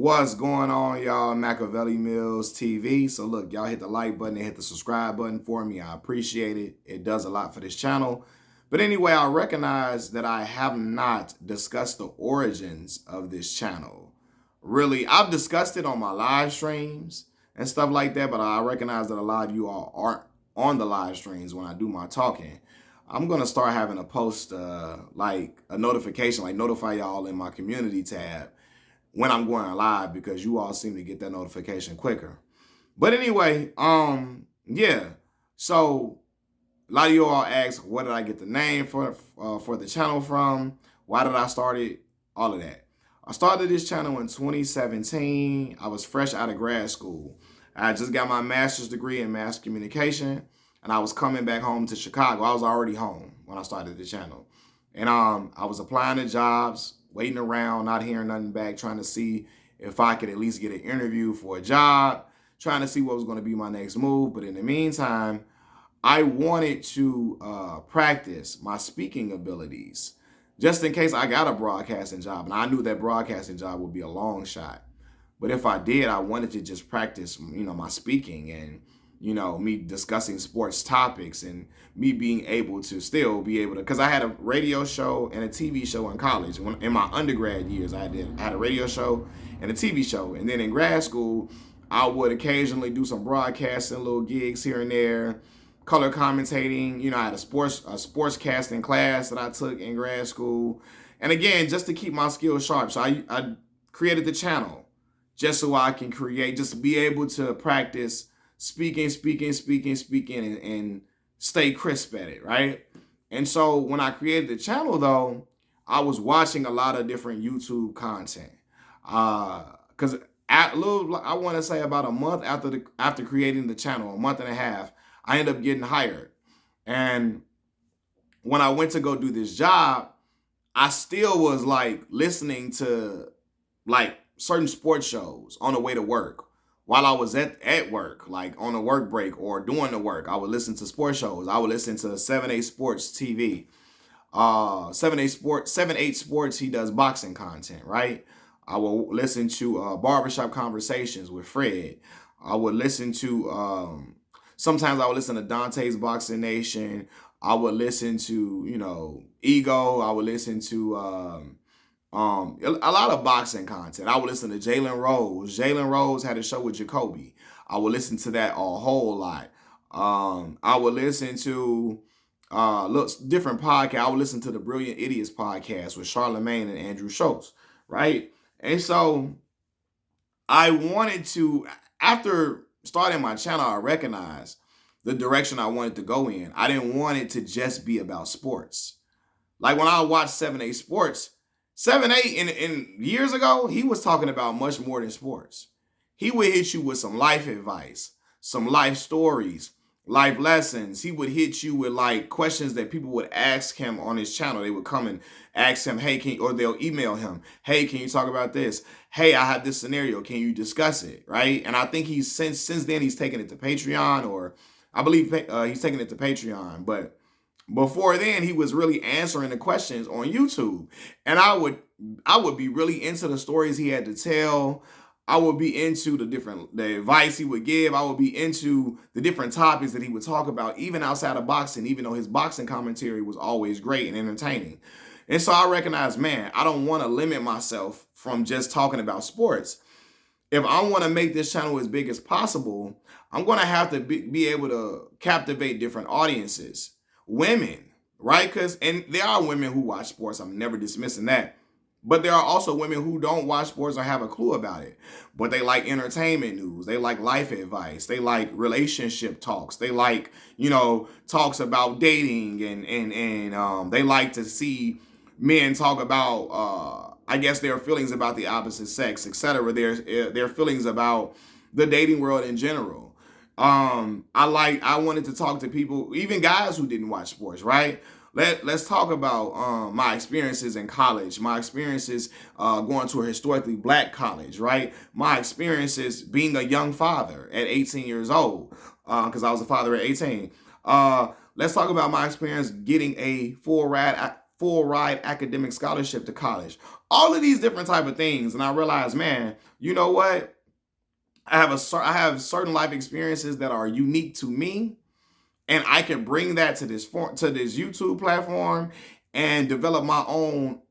What's going on, y'all? Machiavelli Mills TV. So look, y'all hit the like button and hit the subscribe button for me. I appreciate it. It does a lot for this channel. But anyway, I recognize that I have not discussed the origins of this channel. Really, I've discussed it on my live streams and stuff like that, but I recognize that a lot of you all aren't on the live streams when I do my talking. I'm going to start having a post, like a notification, like notify y'all in my community tab when I'm going live, because you all seem to get that notification quicker. But anyway, yeah. So a lot of you all ask, where did I get the name for the channel from? Why did I start it? All of that. I started this channel in 2017. I was fresh out of grad school. I just got my master's degree in mass communication, and I was coming back home to Chicago. I was already home when I started the channel. And I was applying to jobs, waiting around, not hearing nothing back, trying to see if I could at least get an interview for a job, trying to see what was going to be my next move. But in the meantime, I wanted to practice my speaking abilities just in case I got a broadcasting job. And I knew that broadcasting job would be a long shot. But if I did, I wanted to just practice, my speaking and, me discussing sports topics and me being able to still be able to, because I had a radio show and a TV show in college. In my undergrad years, I had a radio show and a TV show. And then in grad school, I would occasionally do some broadcasting, little gigs here and there, color commentating. I had a sports casting class that I took in grad school. And again, just to keep my skills sharp. So I created the channel just so I can just be able to practice speaking, and stay crisp at it, right? And so when I created the channel, though, I was watching a lot of different YouTube content. Because I want to say about a month after creating the channel, a month and a half, I ended up getting hired. And when I went to go do this job, I still was like listening to like certain sports shows on the way to work. While I was at work, like on a work break or doing the work, I would listen to sports shows. I would listen to 7-8 Sports TV. 7-8 Sports, he does boxing content, right? I will listen to Barbershop Conversations with Fred. I would listen to, sometimes I would listen to Dante's Boxing Nation. I would listen to, Ego. I would listen to a lot of boxing content. I would listen to Jalen Rose. Jalen Rose had a show with Jacoby. I would listen to that a whole lot. I would listen to different podcasts. I would listen to the Brilliant Idiots podcast with Charlemagne and Andrew Schultz, right? And so I wanted to, after starting my channel, I recognized the direction I wanted to go in. I didn't want it to just be about sports. Like when I watched 7-8 Sports, 7-8 in years ago, he was talking about much more than sports. He would hit you with some life advice, some life stories, life lessons. He would hit you with like questions that people would ask him on his channel. They would come and ask him, hey, or they'll email him, hey, can you talk about this? Hey, I have this scenario. Can you discuss it? Right? And I think he's since then he's taken it to Patreon, or I believe he's taken it to Patreon, but before then, he was really answering the questions on YouTube. And I would be really into the stories he had to tell. I would be into the advice he would give. I would be into the different topics that he would talk about, even outside of boxing, even though his boxing commentary was always great and entertaining. And so I recognized, man, I don't want to limit myself from just talking about sports. If I want to make this channel as big as possible, I'm going to have to be able to captivate different audiences. Women, right? And there are women who watch sports. I'm never dismissing that. But there are also women who don't watch sports or have a clue about it. But they like entertainment news. They like life advice. They like relationship talks. They like, talks about dating. And they like to see men talk about, I guess, their feelings about the opposite sex, etc. Their feelings about the dating world in general. I wanted to talk to people, even guys who didn't watch sports, right? Let's talk about my experiences in college, my experiences going to a historically black college, right? My experiences being a young father at 18 years old, because I was a father at 18. Let's talk about my experience getting a full ride full ride academic scholarship to college. All of these different type of things. And I realized, man, you know what? I have certain life experiences that are unique to me, and I can bring that to this YouTube platform and develop my own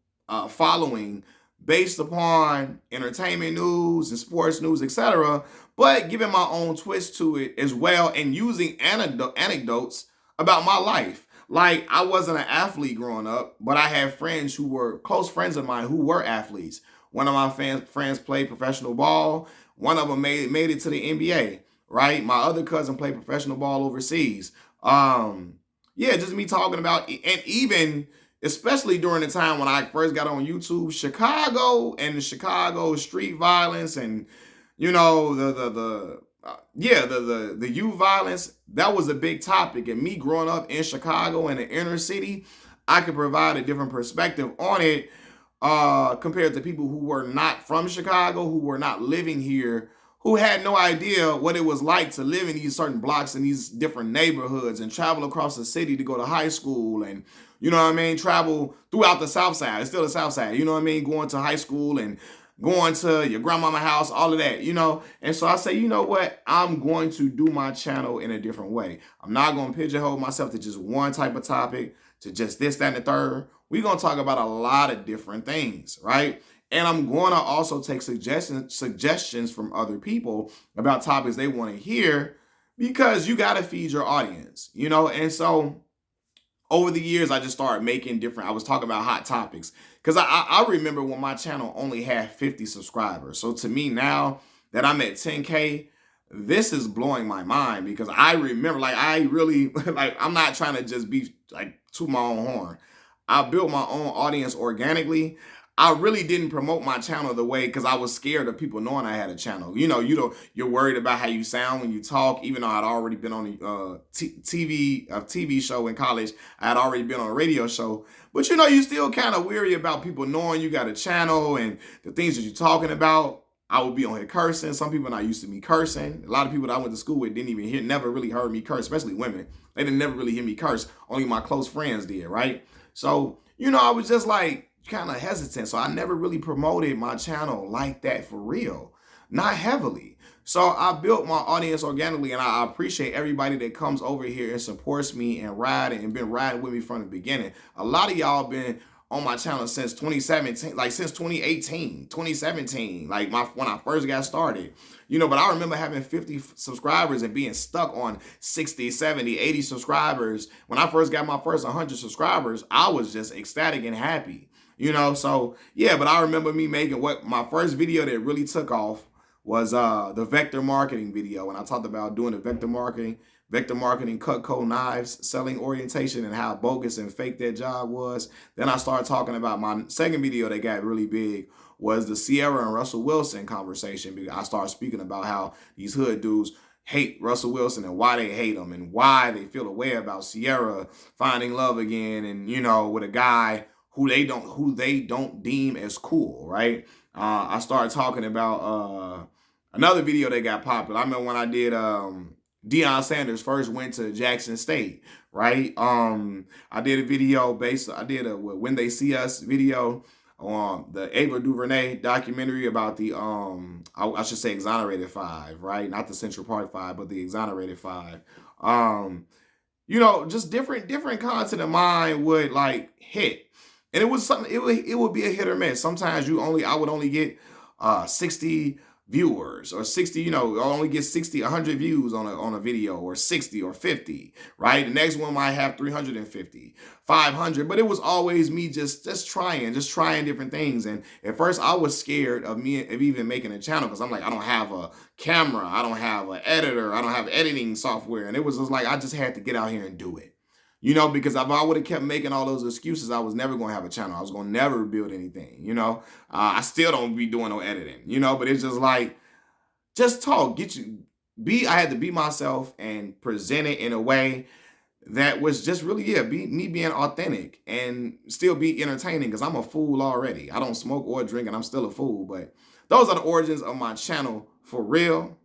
following based upon entertainment news and sports news, etc. But giving my own twist to it as well, and using anecdotes about my life. Like, I wasn't an athlete growing up, but I had friends who were close friends of mine who were athletes. One of my friends played professional ball. One of them made it to the NBA, right? My other cousin played professional ball overseas. Yeah, just me talking about, and even especially during the time when I first got on YouTube, Chicago and the Chicago street violence, and you know the youth violence, that was a big topic. And me growing up in Chicago in the inner city, I could provide a different perspective on it compared to people who were not from Chicago, who were not living here, who had no idea what it was like to live in these certain blocks in these different neighborhoods and travel across the city to go to high school, and you know what I mean, travel throughout the South Side. It's still the South Side, you know what I mean, going to high school and going to your grandmama house, all of that, you know. And so I say, you know what, I'm going to do my channel in a different way. I'm not going to pigeonhole myself to just one type of topic, to just this, that, and the third. We're going to talk about a lot of different things, right? And I'm going to also take suggestions from other people about topics they want to hear, because you got to feed your audience, you know. And so over the years, I just started making different, I was talking about hot topics, because I remember when my channel only had 50 subscribers. So to me now that I'm at 10K, this is blowing my mind, because I remember, like, I really, like, I'm not trying to just be like toot my own horn. I built my own audience organically. I really didn't promote my channel the way, because I was scared of people knowing I had a channel. You know, you're worried about how you sound when you talk. Even though I'd already been on a TV show in college, I had already been on a radio show. But you know, you still kind of weary about people knowing you got a channel and the things that you're talking about. I would be on here cursing. Some people not used to me cursing. A lot of people that I went to school with didn't even never really heard me curse, especially women. They didn't never really hear me curse. Only my close friends did, right? So, you know, I was just like kind of hesitant. So I never really promoted my channel like that for real, not heavily. So I built my audience organically, and I appreciate everybody that comes over here and supports me and been riding with me from the beginning. A lot of y'all been on my channel since 2017, like since 2018, 2017, like when I first got started, you know. But I remember having 50 subscribers and being stuck on 60, 70, 80 subscribers. When I first got my first 100 subscribers, I was just ecstatic and happy, you know. So yeah, but I remember me making my first video that really took off was the vector marketing video. When I talked about doing the vector marketing, Cutco knives, selling orientation, and how bogus and fake that job was. Then I started talking about my second video that got really big was the Ciara and Russell Wilson conversation. Because I started speaking about how these hood dudes hate Russell Wilson and why they hate him and why they feel a way about Ciara finding love again, and you know, with a guy who they don't deem as cool, right? I started talking about another video that got popular. I remember when I did Deion Sanders first went to Jackson State, right? I did a video I did a When They See Us video on the Ava DuVernay documentary about the I should say Exonerated Five, right? Not the Central Park Five, but the Exonerated Five. You know, just different content of mine would like hit. And it was something, it would be a hit or miss. Sometimes I would only get 60 viewers, or 60, you know, I'll only get 60, 100 views on a video, or 60 or 50, right? The next one might have 350, 500, but it was always me just trying different things. And at first I was scared of even making a channel, because I'm like, I don't have a camera, I don't have an editor, I don't have editing software. And it was just like, I just had to get out here and do it. You know, because if I would have kept making all those excuses, I was never going to have a channel. I was going to never build anything, you know. I still don't be doing no editing, you know, but it's just like, just talk, I had to be myself and present it in a way that was just really, me being authentic and still be entertaining, because I'm a fool already. I don't smoke or drink and I'm still a fool, but those are the origins of my channel for real.